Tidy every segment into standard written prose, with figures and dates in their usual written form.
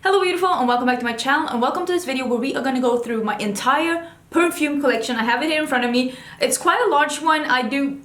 Hello beautiful and welcome back to my channel and welcome to this video where we are going to go through my entire perfume collection. I have it here in front of me. It's quite a large one. I do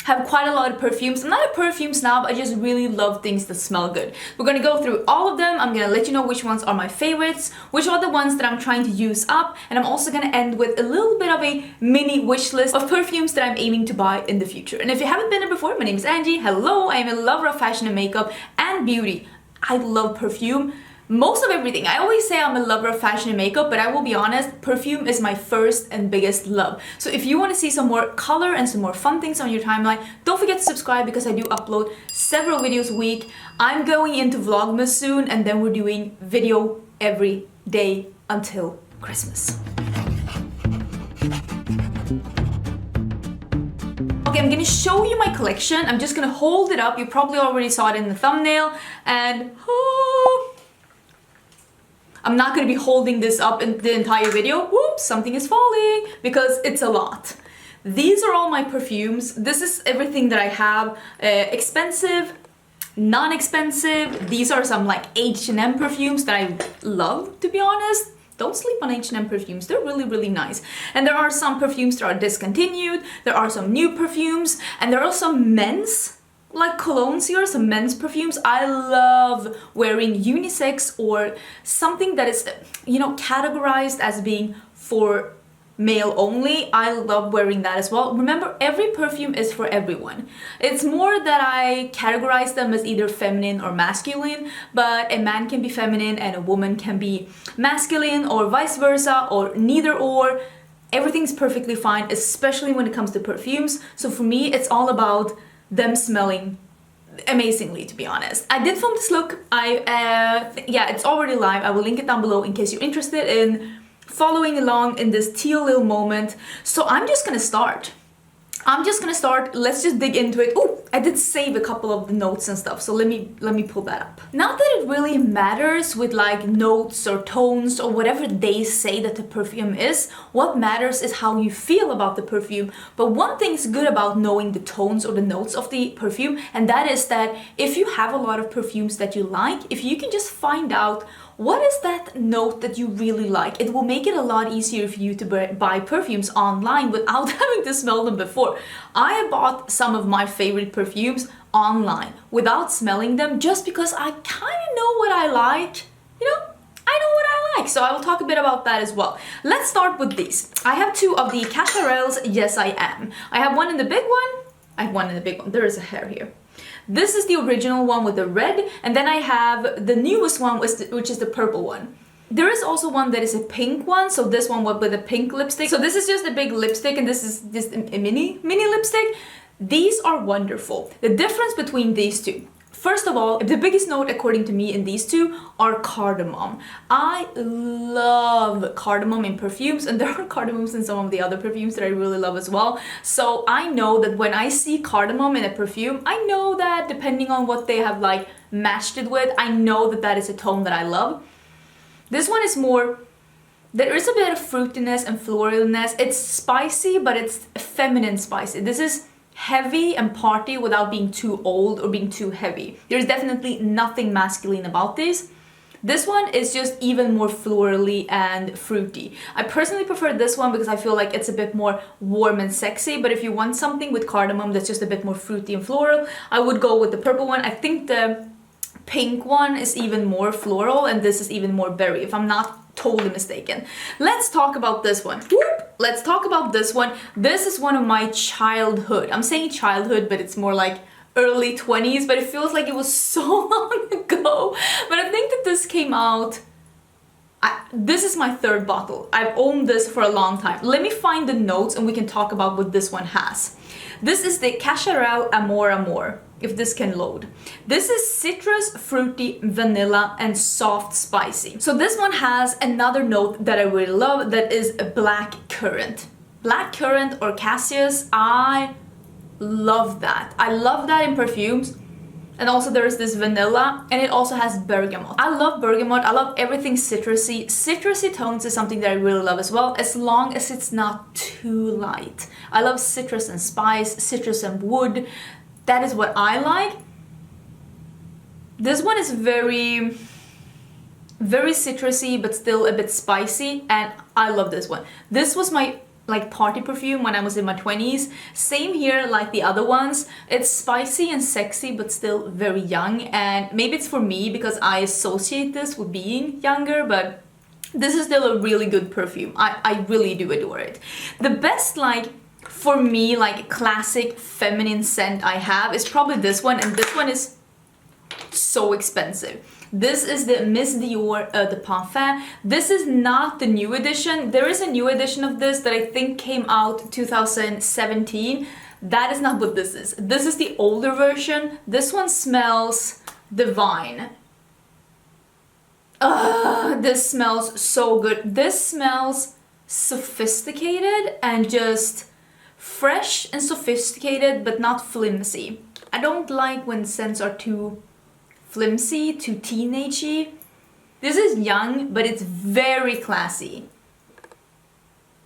have quite a lot of perfumes. I'm not a perfume snob, I just really love things that smell good. We're going to go through all of them. I'm going to let you know which ones are my favorites, which are the ones that I'm trying to use up, and I'm also going to end with a little bit of a mini wish list of perfumes that I'm aiming to buy in the future. And if you haven't been there before, my name is Angie. Hello, I am a lover of fashion and makeup and beauty. I love perfume. Most of everything. I always say I'm a lover of fashion and makeup, but I will be honest, perfume is my first and biggest love. So if you want to see some more color and some more fun things on your timeline, don't forget to subscribe because I do upload several videos a week. I'm going into Vlogmas soon and then we're doing video every day until Christmas. Okay, I'm gonna show you my collection. I'm just gonna hold it up. You probably already saw it in the thumbnail and I'm not going to be holding this up in the entire video. Whoops, something is falling because it's a lot. These are all my perfumes. This is everything that I have. Expensive, non-expensive. These are some like H&M perfumes that I love, to be honest. Don't sleep on H&M perfumes. They're really, really nice. And there are some perfumes that are discontinued. There are some new perfumes. And there are some men's like colognes here, some men's perfumes. I love wearing unisex or something that is, you know, categorized as being for male only. I love wearing that as well. Remember, every perfume is for everyone. It's more that I categorize them as either feminine or masculine, but a man can be feminine and a woman can be masculine or vice versa or neither or. Everything's perfectly fine, especially when it comes to perfumes. So for me, it's all about them smelling amazingly, to be honest. I did film this look. Yeah, it's already live. I will link it down below in case you're interested in following along in this teal little moment. So I'm just gonna start. Let's just dig into it. Oh, I did save a couple of the notes and stuff, so let me pull that up. Not that it really matters with like notes or tones or whatever they say that the perfume is. What matters is how you feel about the perfume. But one thing is good about knowing the tones or the notes of the perfume, and that is that if you have a lot of perfumes that you like, if you can just find out what is that note that you really like, it will make it a lot easier for you to buy perfumes online without having to smell them before. I bought some of my favorite perfumes online without smelling them just because I kind of know what I like. You know, I know what I like. So I will talk a bit about that as well. Let's start with these. I have two of the Cacharels, Yes I Am. I have one in the big one. I have one in the big one. There is a hair here. This is the original one with the red, and then I have the newest one, which is the purple one. There is also one that is a pink one, so this one with a pink lipstick. So this is just a big lipstick, and this is just a mini lipstick. These are wonderful. The difference between these two. First of all, the biggest note according to me in these two are cardamom. I love cardamom in perfumes, and there are cardamoms in some of the other perfumes that I really love as well. So I know that when I see cardamom in a perfume, I know that depending on what they have like matched it with, I know that that is a tone that I love. This one is more, there is a bit of fruitiness and floralness. It's spicy, but it's feminine spicy. This is heavy and party without being too old or being too heavy. There's definitely nothing masculine about this. This one is just even more florally and fruity. I personally prefer this one because I feel like it's a bit more warm and sexy, but if you want something with cardamom that's just a bit more fruity and floral, I would go with the purple one. I think the pink one is even more floral and this is even more berry, if I'm not totally mistaken. Let's talk about this one. Let's talk about this one. This is one of my childhood. I'm saying childhood, but it's more like early 20s, but it feels like it was so long ago. But I think that this came out, this is my third bottle. I've owned this for a long time. Let me find the notes and we can talk about what this one has. This is the Cacharel Amor, if this can load. This is citrus, fruity, vanilla, and soft spicy. So this one has another note that I really love, that is a black currant. Black currant or cassis, I love that. I love that in perfumes. And also there is this vanilla, and it also has bergamot. I love bergamot. I love everything citrusy. Citrusy tones is something that I really love as well, as long as it's not too light. I love citrus and spice, citrus and wood. That is what I like. This one is very very citrusy, but still a bit spicy, and I love this one. This was my like party perfume when I was in my 20s. Same here like the other ones. It's spicy and sexy, but still very young, and maybe it's for me because I associate this with being younger, but this is still a really good perfume. I really do adore it. The best, like, for me, like, classic feminine scent I have is probably this one, and this one is so expensive. This is the Miss Dior de Parfum. This is not the new edition. There is a new edition of this that I think came out 2017. That is not what this is. This is the older version. This one smells divine. This smells so good. This smells sophisticated and just fresh and sophisticated, but not flimsy. I don't like when scents are too flimsy, too teenagey. This is young, but it's very classy.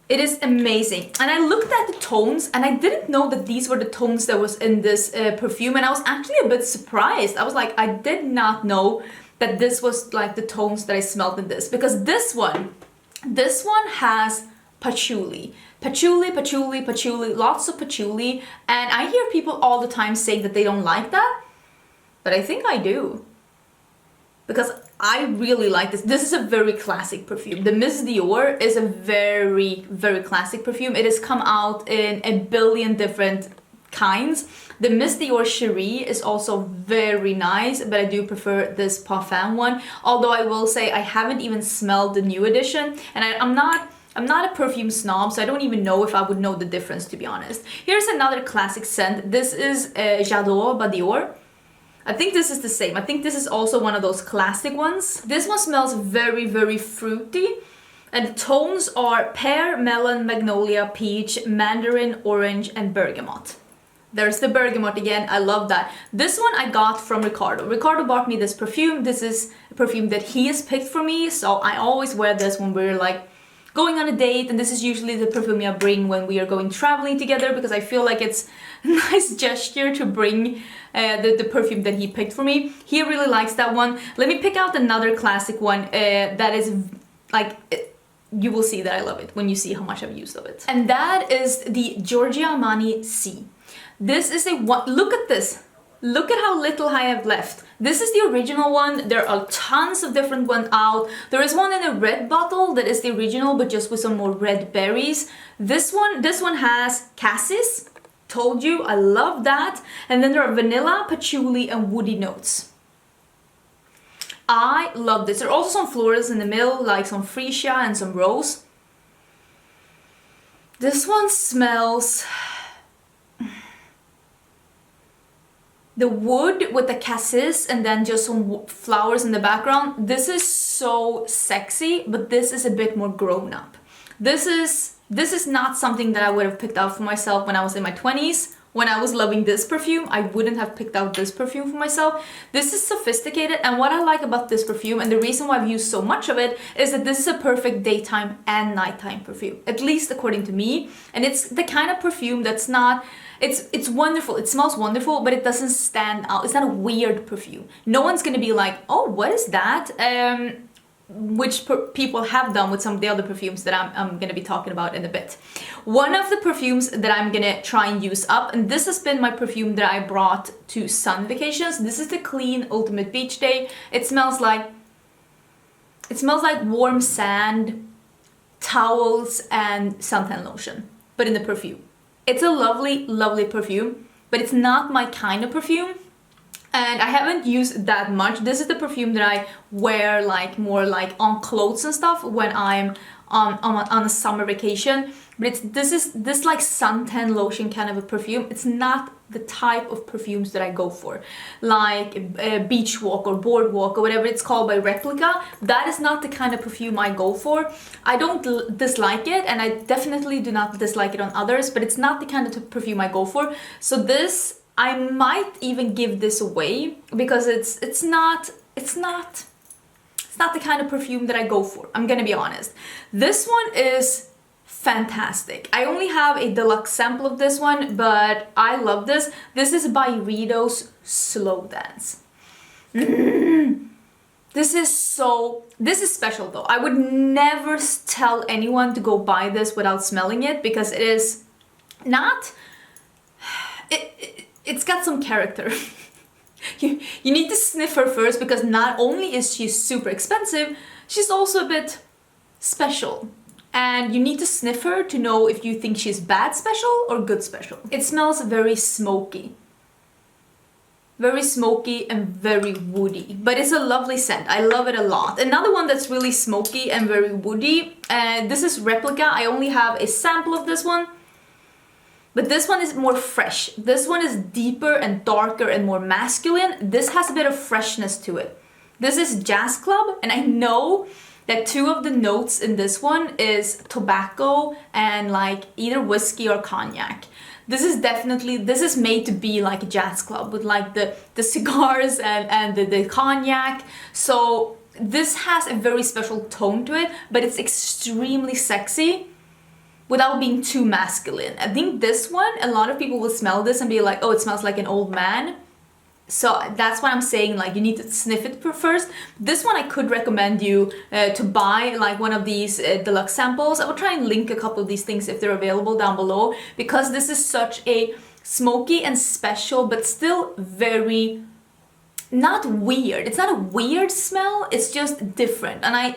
It is amazing. And I looked at the tones, and I didn't know that these were the tones that was in this perfume, and I was actually a bit surprised. I was like, I did not know that this was like the tones that I smelled in this, because this one has patchouli. Patchouli, patchouli, patchouli, lots of patchouli, and I hear people all the time saying that they don't like that, but I think I do, because I really like this. This is a very classic perfume. The Miss Dior is a very, very classic perfume. It has come out in a billion different kinds. The Miss Dior Cherie is also very nice, but I do prefer this Parfum one. Although I will say I haven't even smelled the new edition, and I'm not a perfume snob, so I don't even know if I would know the difference, to be honest. Here's another classic scent. This is J'adore by Dior. I think this is the same. I think this is also one of those classic ones. This one smells very, very fruity. And the tones are pear, melon, magnolia, peach, mandarin, orange, and bergamot. There's the bergamot again. I love that. This one I got from Ricardo. Ricardo bought me this perfume. This is a perfume that he has picked for me, so I always wear this when we're like going on a date, and this is usually the perfume I bring when we are going traveling together, because I feel like it's a nice gesture to bring the perfume that he picked for me. He really likes that one. Let me pick out another classic one that is like, you will see that I love it when you see how much I've used of it. And that is the Giorgio Armani C. This is a one, look at this. Look at how little I have left. This is the original one. There are tons of different ones out. There is one in a red bottle that is the original, but just with some more red berries. This one has cassis. Told you, I love that. And then there are vanilla, patchouli, and woody notes. I love this. There are also some florals in the middle, like some freesia and some rose. This one smells the wood with the cassis and then just some flowers in the background. This is so sexy, but this is a bit more grown up. This is not something that I would have picked out for myself when I was in my 20s. When I was loving this perfume, I wouldn't have picked out this perfume for myself. This is sophisticated, and what I like about this perfume, and the reason why I've used so much of it, is that this is a perfect daytime and nighttime perfume, at least according to me. And it's the kind of perfume that's not, it's wonderful, it smells wonderful, but it doesn't stand out. It's not a weird perfume. No one's gonna be like, oh, what is that? Which people have done with some of the other perfumes that I'm gonna be talking about in a bit. One of the perfumes that I'm gonna try and use up, and this has been my perfume that I brought to sun vacations. This is the Clean Ultimate Beach Day. It smells like warm sand, towels, and suntan lotion, but in the perfume. It's a lovely, lovely perfume, but it's not my kind of perfume. And I haven't used that much. This is the perfume that I wear like more like on clothes and stuff when I'm on a summer vacation. But this like suntan lotion kind of a perfume. It's not the type of perfumes that I go for, like beach walk or boardwalk or whatever it's called by Replica. That is not the kind of perfume I go for. I don't dislike it, and I definitely do not dislike it on others, but it's not the kind of perfume I go for. So this, I might even give this away because it's not the kind of perfume that I go for. I'm gonna be honest. This one is fantastic. I only have a deluxe sample of this one, but I love this. This is by Rido's Slow Dance. This is special though. I would never tell anyone to go buy this without smelling it, because it is not, it's got some character. You need to sniff her first, because not only is she super expensive, she's also a bit special. And you need to sniff her to know if you think she's bad special or good special. It smells very smoky. Very smoky and very woody, but it's a lovely scent. I love it a lot. Another one that's really smoky and very woody, this is Replica. I only have a sample of this one, but this one is more fresh. This one is deeper and darker and more masculine. This has a bit of freshness to it. This is Jazz Club, and I know that two of the notes in this one is tobacco and like either whiskey or cognac. This is definitely, this is made to be like a jazz club with like the cigars and the cognac. So this has a very special tone to it, but it's extremely sexy without being too masculine. I think this one, a lot of people will smell this and be like, oh, it smells like an old man. So that's why I'm saying, like, you need to sniff it first. This one I could recommend you to buy like one of these deluxe samples. I will try and link a couple of these things if they're available down below, because this is such a smoky and special, but still very not weird. It's not a weird smell, it's just different. And I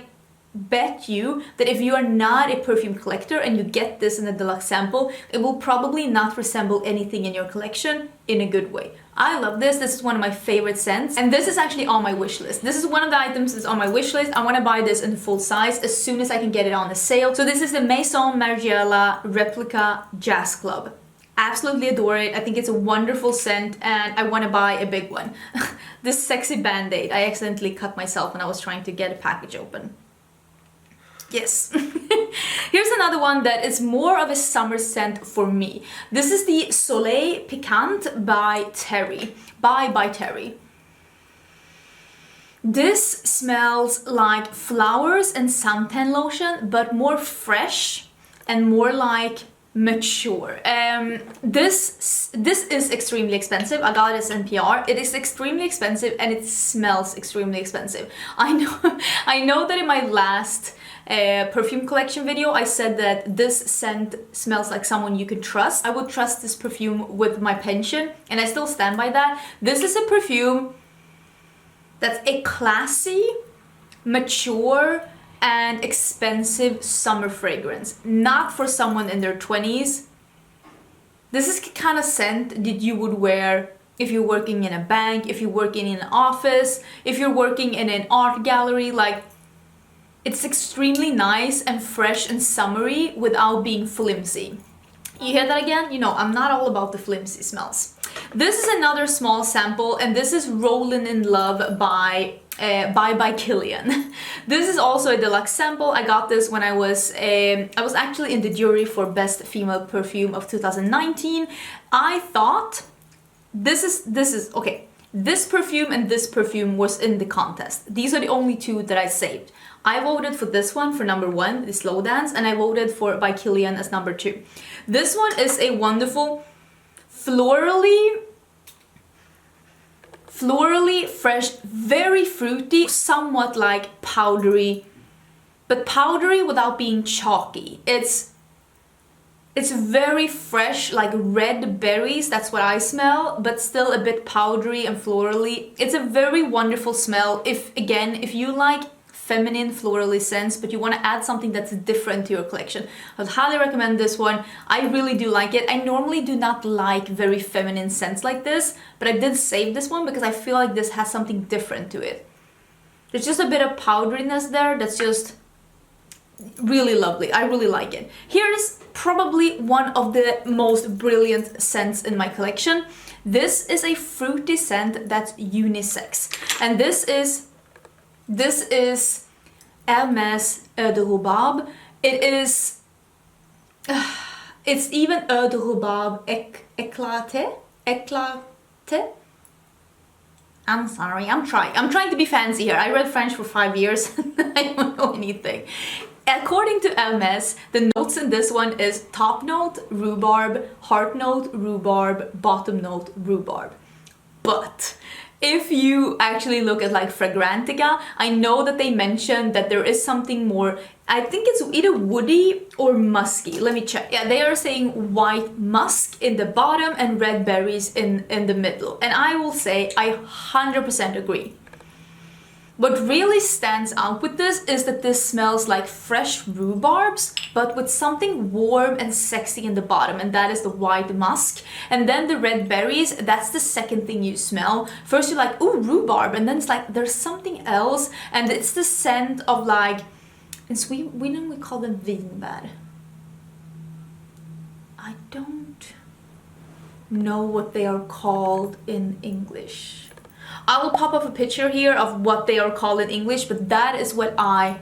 bet you that if you are not a perfume collector and you get this in a deluxe sample, it will probably not resemble anything in your collection in a good way. I love this. This is one of my favorite scents, and this is actually on my wish list. This is one of the items that's on my wish list. I want to buy this in full size as soon as I can get it on the sale. So this is the Maison Margiela Replica Jazz Club. Absolutely adore it. I think it's a wonderful scent, and I want to buy a big one. This sexy band-aid. I accidentally cut myself when I was trying to get a package open. Yes. Here's another one that is more of a summer scent for me. This is the Soleil Piquant by Terry. By Terry. This smells like flowers and suntan lotion, but more fresh and more like mature. This is extremely expensive. I got it as NPR. It is extremely expensive and it smells extremely expensive. I know that in my last perfume collection video I said that this scent smells like someone you can trust. I would trust this perfume with my pension, and I still stand by that. This is a perfume that's a classy, mature and expensive summer fragrance, not for someone in their 20s. This is the kind of scent that you would wear if you're working in a bank, if you're working in an office, if you're working in an art gallery. Like, it's extremely nice and fresh and summery without being flimsy. You hear that again? You know, I'm not all about the flimsy smells. This is another small sample, and this is Rollin' in Love by Kilian. This is also a deluxe sample. I got this when I was actually in the jury for Best Female Perfume of 2019. I thought this is okay. This perfume and this perfume was in the contest. These are the only two that I saved. I voted for this one for number 1, the Slow Dance, and I voted for by Kilian as number 2. This one is a wonderful florally fresh, very fruity, somewhat like powdery, but powdery without being chalky. It's very fresh, like red berries, that's what I smell, but still a bit powdery and florally. It's a very wonderful smell. If you like feminine florally scents, but you want to add something that's different to your collection, I would highly recommend this one. I really do like it. I normally do not like very feminine scents like this, but I did save this one because I feel like this has something different to it. There's just a bit of powderiness there that's just really lovely. I really like it. Here's probably one of the most brilliant scents in my collection. This is a fruity scent that's unisex, and this is Hermès Eau de Rhubarbe. It's even Eau de Rhubarbe éclaté. I'm sorry, I'm trying to be fancy here. I read French for 5 years. I don't know anything. According to Hermès, the notes in this one is top note, rhubarb, heart note, rhubarb, bottom note, rhubarb. But If you actually look at like Fragrantica, I know that they mentioned that there is something more, I think it's either woody or musky. Let me check. Yeah, they are saying white musk in the bottom and red berries in the middle. And I will say I 100% agree. What really stands out with this is that this smells like fresh rhubarbs, but with something warm and sexy in the bottom, and that is the white musk. And then the red berries, that's the second thing you smell. First you're like, ooh, rhubarb, and then it's like, there's something else, and it's the scent of like, in Sweden we call them vinbär. I don't know what they are called in English. I will pop up a picture here of what they are called in English, but that is what I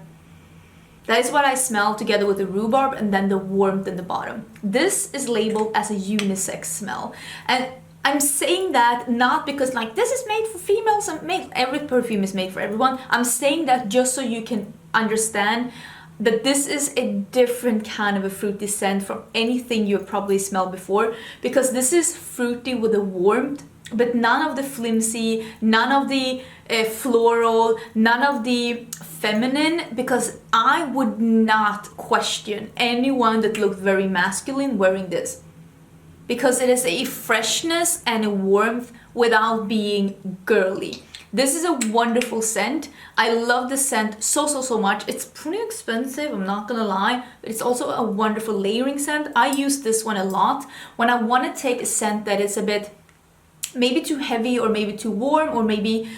smell together with the rhubarb and then the warmth in the bottom. This is labeled as a unisex smell. And I'm saying that not because like this is made for females and every perfume is made for everyone. I'm saying that just so you can understand that this is a different kind of a fruity scent from anything you've probably smelled before, because this is fruity with a warmth, but none of the flimsy, none of the floral, none of the feminine, because I would not question anyone that looked very masculine wearing this, because it is a freshness and a warmth without being girly. This is a wonderful scent. I love the scent so much. It's pretty expensive, I'm not gonna lie, but it's also a wonderful layering scent. I use this one a lot when I want to take a scent that is a bit maybe too heavy or maybe too warm or maybe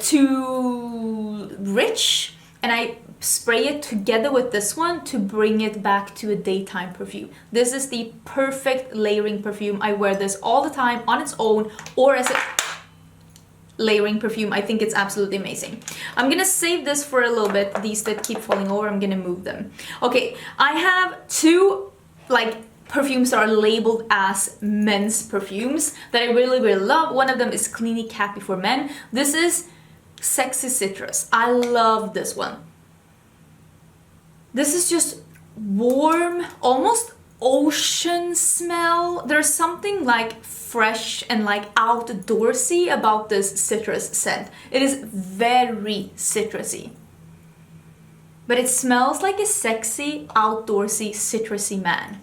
too rich, and I spray it together with this one to bring it back to a daytime perfume. This is the perfect layering perfume. I wear this all the time on its own or as a layering perfume. I think it's absolutely amazing. I'm gonna save this for a little bit. These that keep falling over, I'm gonna move them. Okay, I have two like perfumes that are labeled as men's perfumes that I really love. One of them is Clinique Happy for Men. This is Sexy Citrus. I love this one. This is just warm, almost ocean smell. There's something like fresh and like outdoorsy about this citrus scent. It is very citrusy, but it smells like a sexy, outdoorsy, citrusy man.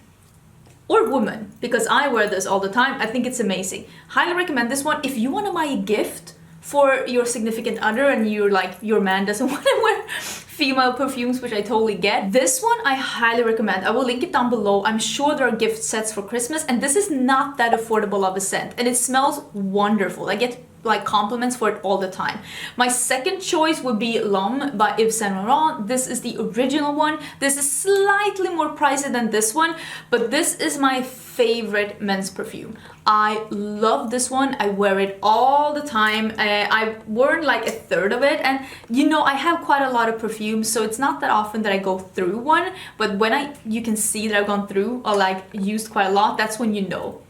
Or woman, because I wear this all the time. I think it's amazing. Highly recommend this one. If you want to buy a gift for your significant other and you're like, your man doesn't want to wear female perfumes, which I totally get, this one I highly recommend. I will link it down below. I'm sure there are gift sets for Christmas, and this is not that affordable of a scent, and it smells wonderful. I get like compliments for it all the time. My second choice would be L'Homme by Yves Saint Laurent. This is the original one. This is slightly more pricey than this one, but this is my favorite men's perfume. I love this one. I wear it all the time. I've worn like a third of it, and you know, I have quite a lot of perfumes, so it's not that often that I go through one, but when you can see that I've gone through or like used quite a lot, that's when you know.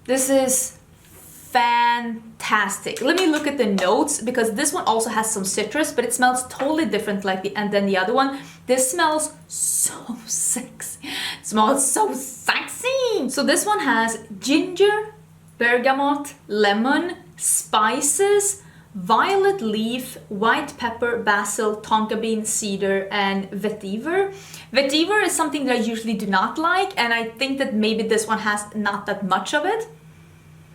This is fantastic. Let me look at the notes, because this one also has some citrus, but it smells totally different than the other one. This smells so sexy. It smells so sexy. So this one has ginger, bergamot, lemon, spices, violet leaf, white pepper, basil, tonka bean, cedar, and vetiver. Vetiver is something that I usually do not like, and I think that maybe this one has not that much of it,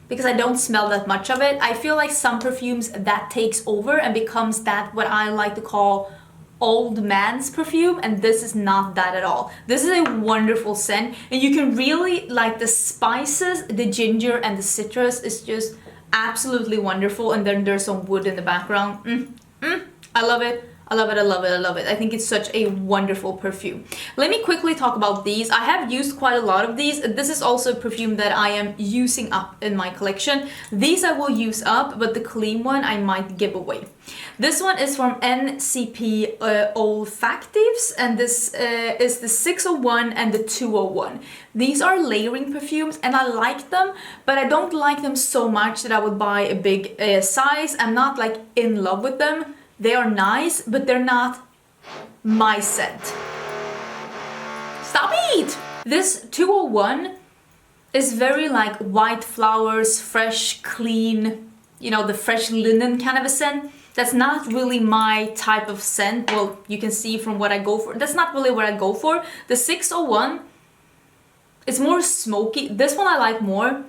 because I don't smell that much of it. I feel like some perfumes that takes over and becomes that what I like to call old man's perfume, and this is not that at all. This is a wonderful scent, and you can really like the spices, the ginger and the citrus is just absolutely wonderful, and then there's some wood in the background. I love it. I love it, I love it, I love it. I think it's such a wonderful perfume. Let me quickly talk about these. I have used quite a lot of these. This is also a perfume that I am using up in my collection. These I will use up, but the clean one I might give away. This one is from N.C.P. Olfactives, and this is the 601 and the 201. These are layering perfumes, and I like them, but I don't like them so much that I would buy a big size. I'm not like in love with them. They are nice, but they're not my scent. Stop it! This 201 is very like white flowers, fresh, clean, you know, the fresh linen kind of a scent. That's not really my type of scent. Well, you can see from what I go for. That's not really what I go for. The 601, it's more smoky. This one I like more.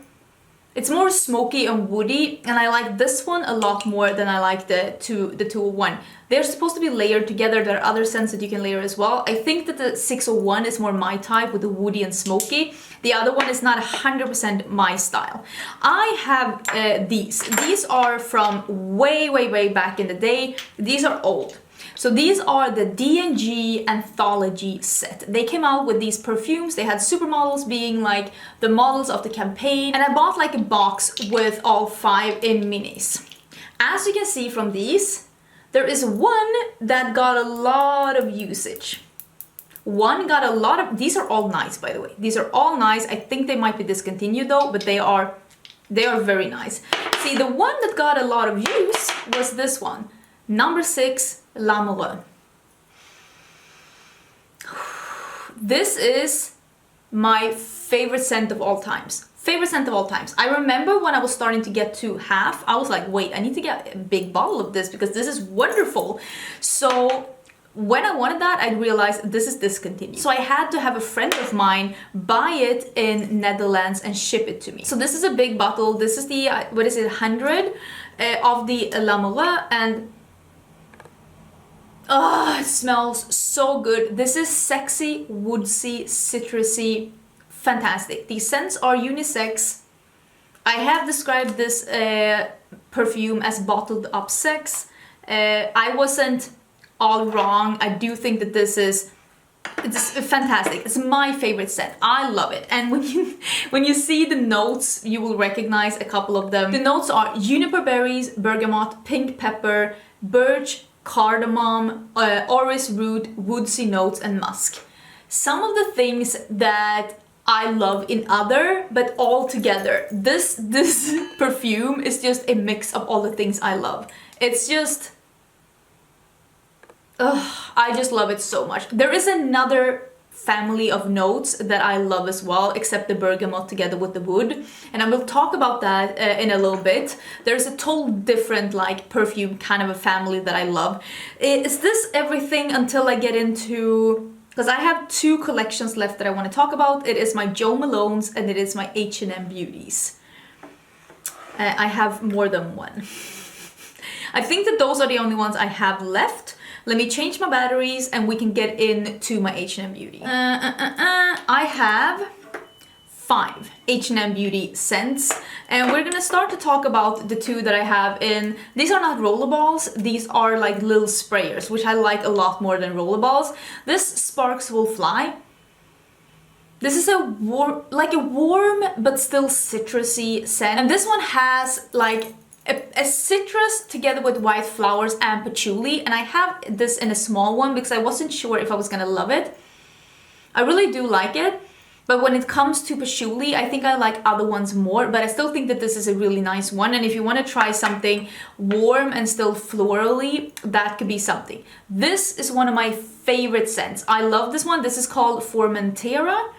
It's more smoky and woody, and I like this one a lot more than I like the 201. They're supposed to be layered together. There are other scents that you can layer as well. I think that the 601 is more my type with the woody and smoky. The other one is not 100% my style. I have these. These are from way back in the day. These are old. So these are the D&G anthology set. They came out with these perfumes. They had supermodels being like the models of the campaign. And I bought like a box with all 5 in minis. As you can see from these, there is one that got a lot of usage. One got a lot of, these are all nice by the way. These are all nice. I think they might be discontinued though, but they are very nice. See, the one that got a lot of use was this one. Number 6, Amor. This is my favorite scent of all times. Favorite scent of all times. I remember when I was starting to get to half, I was like, wait, I need to get a big bottle of this because this is wonderful. So when I wanted that, I realized this is discontinued. So I had to have a friend of mine buy it in Netherlands and ship it to me. So this is a big bottle. This is the, what is it, 100 of the Amor, and oh, it smells so good. This is sexy, woodsy, citrusy, fantastic. These scents are unisex. I have described this perfume as bottled up sex. I wasn't all wrong. I do think that it's fantastic. It's my favorite scent. I love it. And when you see the notes, you will recognize a couple of them. The notes are juniper berries, bergamot, pink pepper, birch, cardamom, orris root, woodsy notes, and musk. Some of the things that I love in other, but all together. This perfume is just a mix of all the things I love. It's just, I just love it so much. There is another family of notes that I love as well, except the bergamot together with the wood, and I will talk about that in a little bit. There's a total different like perfume kind of a family that I love. Is this everything until I get into, because I have 2 collections left that I want to talk about. It is my Jo Malone's and it is my H&M Beauties. I have more than one. I think that those are the only ones I have left. Let me change my batteries and we can get into my H&M Beauty. I have 5 H&M Beauty scents, and we're gonna start to talk about the 2 that I have in. These are not rollerballs, these are like little sprayers, which I like a lot more than rollerballs. This Sparks Will Fly. This is a warm but still citrusy scent, and this one has like a citrus together with white flowers and patchouli, and I have this in a small one because I wasn't sure if I was gonna love it. I really do like it, but when it comes to patchouli, I think I like other ones more, but I still think that this is a really nice one, and if you want to try something warm and still florally, that could be something. This is one of my favorite scents. I love this one. This is called Formentera.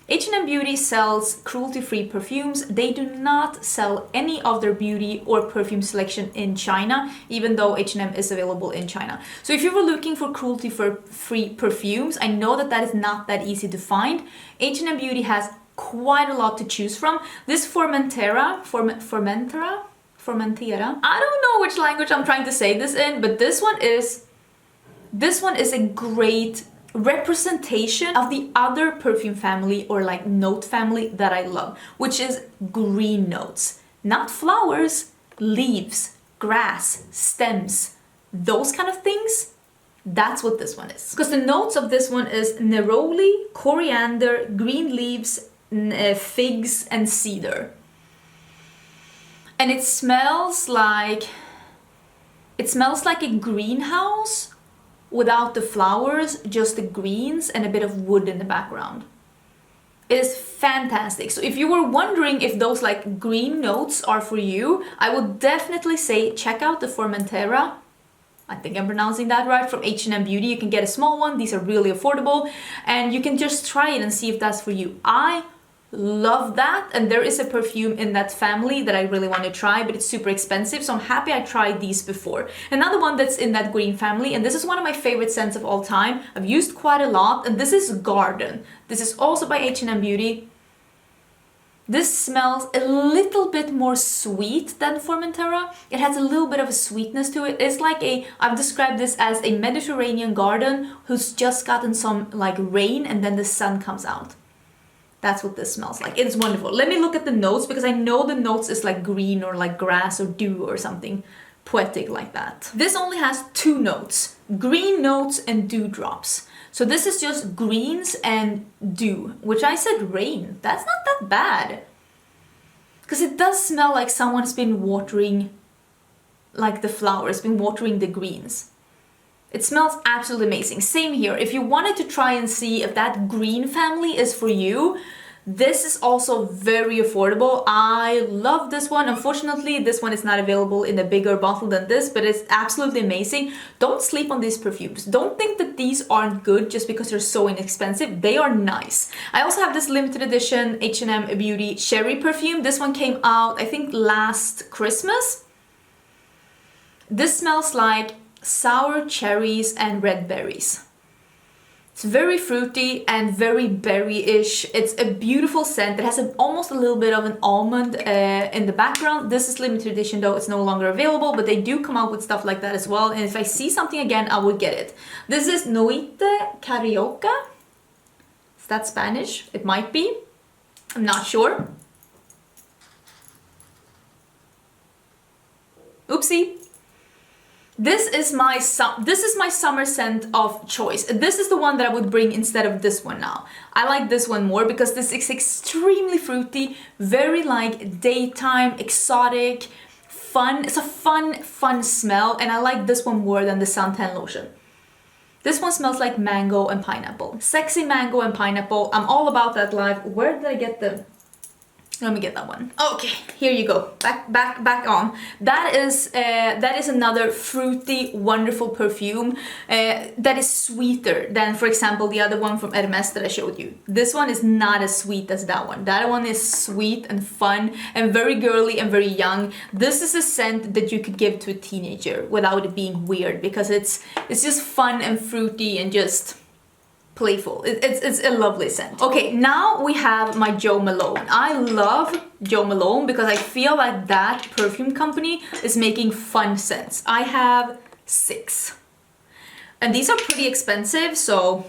H&M Beauty sells cruelty-free perfumes. They do not sell any of their beauty or perfume selection in China, even though H&M is available in China. So if you were looking for cruelty-free perfumes, I know that that is not that easy to find. H&M Beauty has quite a lot to choose from. This Formentera, I don't know which language I'm trying to say this in, but this one is a great representation of the other perfume family or like note family that I love, which is green notes. Not flowers, leaves, grass, stems, those kind of things. That's what this one is. Because the notes of this one is neroli, coriander, green leaves, figs, and cedar. And it smells like a greenhouse without the flowers, just the greens and a bit of wood in the background. It is fantastic. So if you were wondering if those like green notes are for you, I would definitely say check out the Formentera. I think I'm pronouncing that right, from H&M Beauty. You can get a small one. These are really affordable, and you can just try it and see if that's for you. I love that. And there is a perfume in that family that I really want to try, but it's super expensive, so I'm happy I tried these before. Another one that's in that green family, and this is one of my favorite scents of all time, I've used quite a lot, and this is Garden. This is also by H&M Beauty. This smells a little bit more sweet than Formentera. It has a little bit of a sweetness to it. It's like I've described this as a Mediterranean garden who's just gotten some like rain and then the sun comes out. That's what this smells like. It's wonderful. Let me look at the notes, because I know the notes is like green or like grass or dew or something poetic like that. This only has 2 notes, green notes and dewdrops. So this is just greens and dew, which I said rain. That's not that bad. Because it does smell like someone's been watering like the flowers, been watering the greens. It smells absolutely amazing. Same here. If you wanted to try and see if that green family is for you, this is also very affordable. I love this one. Unfortunately, this one is not available in a bigger bottle than this, but it's absolutely amazing. Don't sleep on these perfumes. Don't think that these aren't good just because they're so inexpensive. They are nice. I also have this limited edition H&M Beauty Cherry perfume. This one came out, I think, last Christmas. This smells like sour cherries and red berries. It's very fruity and very berry-ish. It's a beautiful scent. It has almost a little bit of an almond in the background. This is limited edition though, it's no longer available, but they do come out with stuff like that as well. And if I see something again, I will get it. This is Noite Carioca. Is that Spanish? It might be. I'm not sure. Oopsie. This is my summer scent of choice. This is the one that I would bring instead of this one now. I like this one more because this is extremely fruity, very like daytime, exotic, fun. It's a fun smell, and I like this one more than the suntan lotion. This one smells like mango and pineapple. Sexy mango and pineapple. I'm all about that live. Where did I get the... Let me get that one. Okay, here you go. Back on. That is another fruity, wonderful perfume that is sweeter than, for example, the other one from Hermes that I showed you. This one is not as sweet as that one. That one is sweet and fun and very girly and very young. This is a scent that you could give to a teenager without it being weird, because it's just fun and fruity and just playful. It's a lovely scent. Okay, now we have my Jo Malone. I love Jo Malone because I feel like that perfume company is making fun scents. I have 6. And these are pretty expensive, so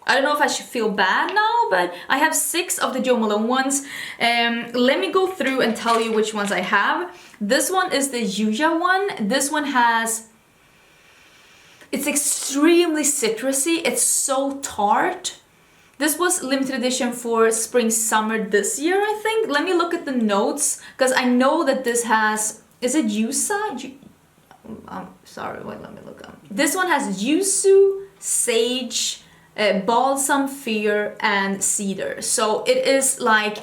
I don't know if I should feel bad now, but I have 6 of the Jo Malone ones. Let me go through and tell you which ones I have. This one is the Yuja one. This one has... It's extremely citrusy. It's so tart. This was limited edition for spring summer this year, I think. Let me look at the notes, because I know that this has... Is it Yusa? Sorry, wait, let me look up. This one has Yuzu, Sage, Balsam, Fear, and Cedar. So it is like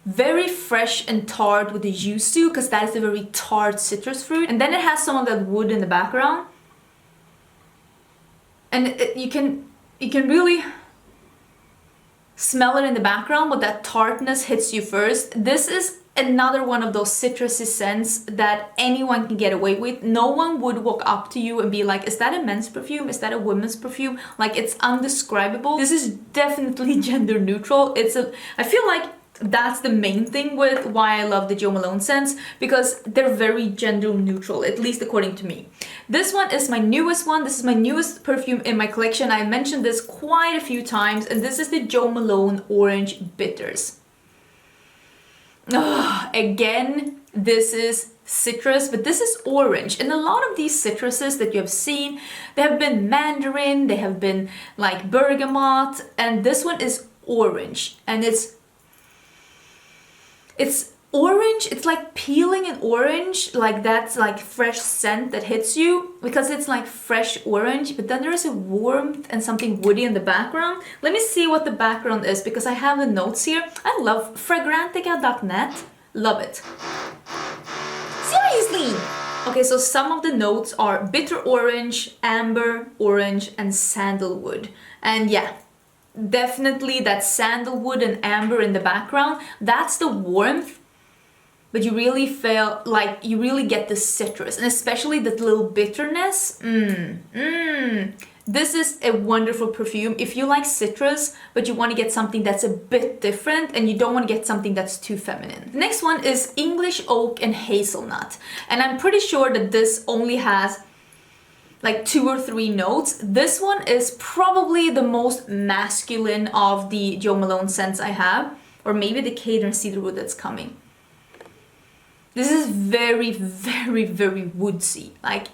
very fresh and tart with the Yuzu, because that is a very tart citrus fruit. And then it has some of that wood in the background. And you can really smell it in the background, but that tartness hits you first. This is another one of those citrusy scents that anyone can get away with. No one would walk up to you and be like, is that a men's perfume? Is that a women's perfume? Like, it's undescribable. This is definitely gender neutral. I feel like that's the main thing with why I love the Jo Malone scents, because they're very gender neutral, at least according to me. This one is my newest one. This is my newest perfume in my collection. I mentioned this quite a few times, and this is the Jo Malone Orange Bitters. Again, this is citrus, but this is orange. And a lot of these citruses that you have seen, they have been mandarin, they have been like bergamot, and this one is orange, and it's orange. It's like peeling an orange, like that's like fresh scent that hits you because it's like fresh orange, but then there is a warmth and something woody in the background. Let me see what the background is, because I have the notes here. I love fragrantica.net. Love it. Seriously! Okay, so some of the notes are bitter orange, amber, orange, and sandalwood. And yeah, definitely that sandalwood and amber in the background. That's the warmth, but you really feel like you really get the citrus, and especially that little bitterness. This is a wonderful perfume if you like citrus, but you want to get something that's a bit different and you don't want to get something that's too feminine. The next one is English Oak and Hazelnut, and I'm pretty sure that this only has like 2 or 3 notes. This one is probably the most masculine of the Jo Malone scents I have, or maybe the Cedar and Cedarwood that's coming. This is very, very, very woodsy, like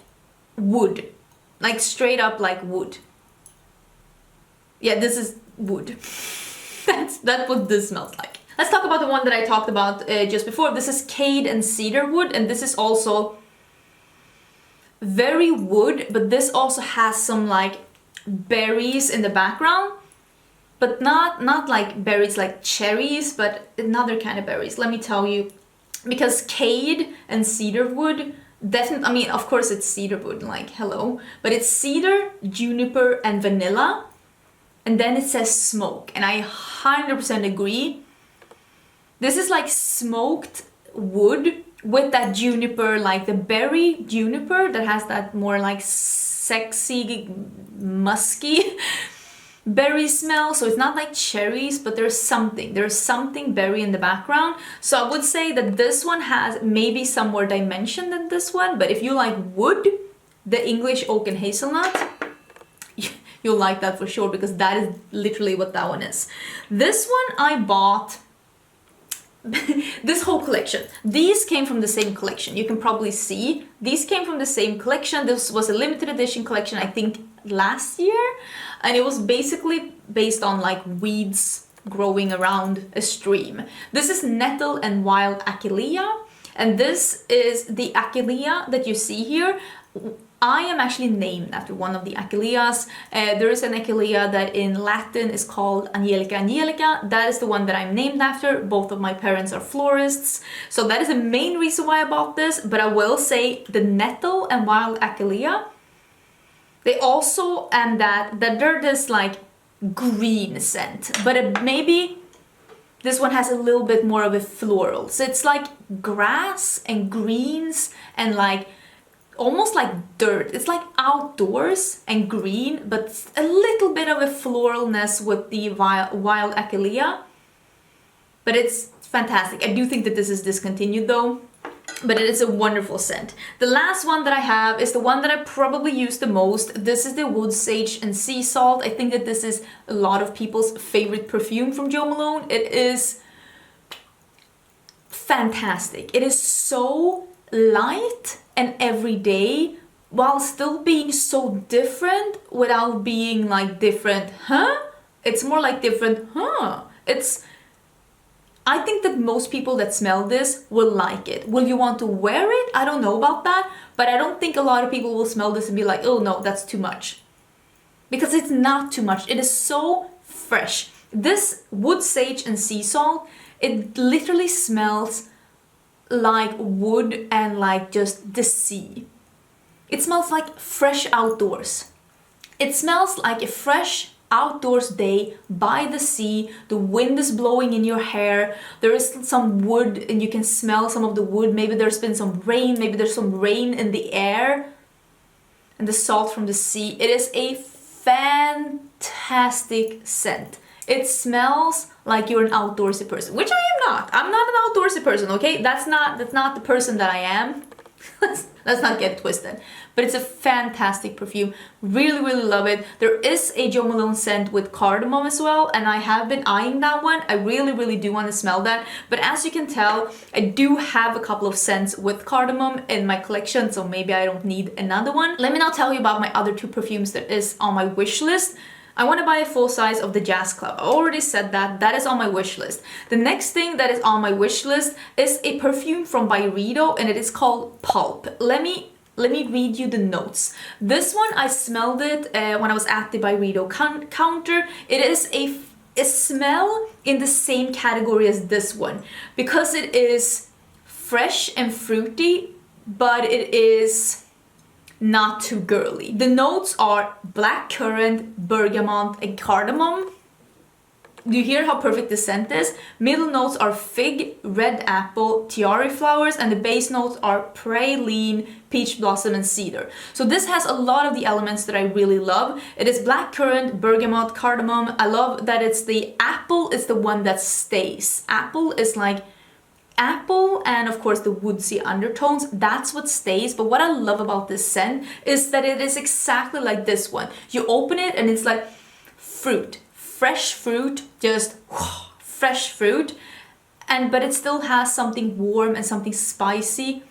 wood, like straight up like wood. Yeah, this is wood. That's what this smells like. Let's talk about the one that I talked about just before. This is Cade and Cedarwood, and this is also very wood, but this also has some like berries in the background, but not like berries like cherries, but another kind of berries. Let me tell you, because Cade and Cedarwood, definitely, I mean, of course it's cedarwood, like hello, but it's cedar, juniper, and vanilla, and then it says smoke, and I 100% agree. This is like smoked wood with that juniper, like the berry juniper that has that more like sexy, musky berry smell. So it's not like cherries, but there's something berry in the background. So I would say that this one has maybe some more dimension than this one, but if you like wood, the English Oak and Hazelnut, you'll like that for sure, because that is literally what that one is. This one I bought this whole collection. These came from the same collection. You can probably see these came from the same collection. This was a limited edition collection, I think last year, and it was basically based on like weeds growing around a stream. This is Nettle and Wild Achillea, and this is the Achillea that you see here. I am actually named after one of the Achilleas. There is an Achillea that in Latin is called Angelica. That is the one that I'm named after. Both of my parents are florists. So that is the main reason why I bought this. But I will say the Nettle and Wild Achillea, they also, and that they're this like green scent. But maybe this one has a little bit more of a floral. So it's like grass and greens and like almost like dirt. It's like outdoors and green, but a little bit of a floralness with the wild Achillea. But it's fantastic. I do think that this is discontinued though, but it is a wonderful scent. The last one that I have is the one that I probably use the most. This is the Wood Sage and Sea Salt. I think that this is a lot of people's favorite perfume from Jo Malone. It is fantastic. It is so light and everyday while still being so different without being like different, It's more like different, I think that most people that smell this will like it. Will you want to wear it? I don't know about that, but I don't think a lot of people will smell this and be like, oh no, that's too much. Because it's not too much. It is so fresh. This Wood Sage and Sea Salt, it literally smells like wood and like just the sea. It smells like fresh outdoors. It smells like a fresh outdoors day by the sea. The wind is blowing in your hair. There is some wood and you can smell some of the wood. Maybe there's been some rain. Maybe there's some rain in the air and the salt from the sea. It is a fantastic scent. It smells like you're an outdoorsy person, which I am not. I'm not an outdoorsy person, okay? That's not the person that I am. Let's not get twisted. But it's a fantastic perfume. Really, really love it. There is a Jo Malone scent with cardamom as well, and I have been eyeing that one. I really, really do want to smell that. But as you can tell, I do have a couple of scents with cardamom in my collection, so maybe I don't need another one. Let me now tell you about my other 2 perfumes that is on my wish list. I want to buy a full size of the Jazz Club. I already said that. That is on my wish list. The next thing that is on my wish list is a perfume from Byredo, and it is called Pulp. Let me read you the notes. This one, I smelled it when I was at the Byredo counter. It is a smell in the same category as this one because it is fresh and fruity, but it is not too girly. The notes are blackcurrant, bergamot, and cardamom. Do you hear how perfect the scent is? Middle notes are fig, red apple, tiare flowers, and the base notes are praline, peach blossom, and cedar. So this has a lot of the elements that I really love. It is blackcurrant, bergamot, cardamom. I love that it's the apple is the one that stays. Apple is like apple and of course the woodsy undertones, that's what stays. But what I love about this scent is that it is exactly like this one. You open it and it's like fruit. Fresh fruit, just fresh fruit, but it still has something warm and something spicy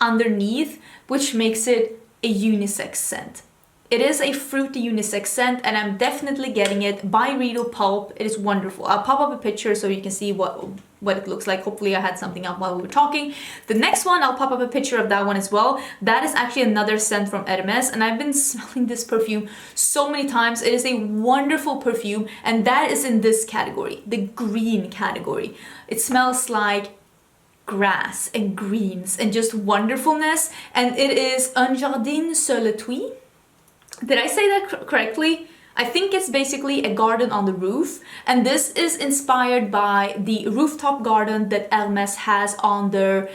underneath, which makes it a unisex scent. It is a fruity unisex scent, and I'm definitely getting it by Riedel Pulp. It is wonderful. I'll pop up a picture so you can see what it looks like. Hopefully I had something up while we were talking. The next one, I'll pop up a picture of that one as well. That is actually another scent from Hermes, and I've been smelling this perfume so many times. It is a wonderful perfume, and that is in this category, the green category. It smells like grass and greens and just wonderfulness, and it is Un Jardin sur le Toit. Did I say that correctly? I think it's basically a garden on the roof, and this is inspired by the rooftop garden that Hermes has on their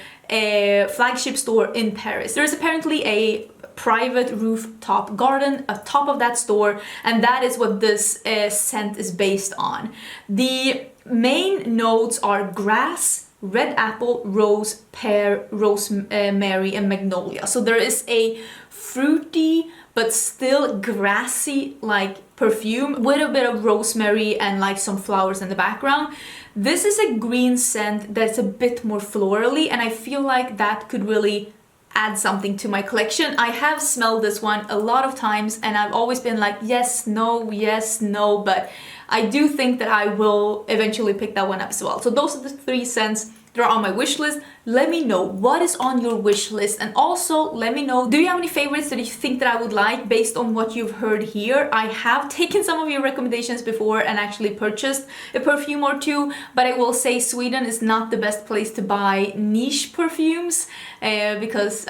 flagship store in Paris. There is apparently a private rooftop garden atop of that store, and that is what this scent is based on. The main notes are grass, red apple, rose, pear, rosemary, and magnolia. So there is a fruity but still grassy like perfume with a bit of rosemary and like some flowers in the background. This is a green scent that's a bit more florally, and I feel like that could really add something to my collection. I have smelled this one a lot of times and I've always been like yes, no, but I do think that I will eventually pick that one up as well. So those are the 3 scents that are on my wish list. Let me know what is on your wish list, and also let me know, do you have any favorites that you think that I would like based on what you've heard here? I have taken some of your recommendations before and actually purchased a perfume or 2, but I will say Sweden is not the best place to buy niche perfumes because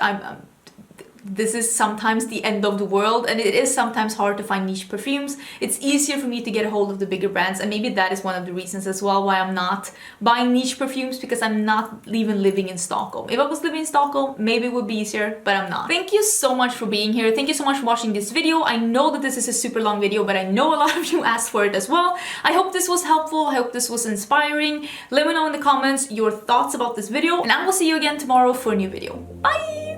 this is sometimes the end of the world, and it is sometimes hard to find niche perfumes. It's easier for me to get a hold of the bigger brands, and maybe that is one of the reasons as well why I'm not buying niche perfumes, because I'm not even living in Stockholm. If I was living in Stockholm, maybe it would be easier, but I'm not. Thank you so much for being here. Thank you so much for watching this video. I know that this is a super long video, but I know a lot of you asked for it as well. I hope this was helpful. I hope this was inspiring. Let me know in the comments your thoughts about this video, and I will see you again tomorrow for a new video. Bye!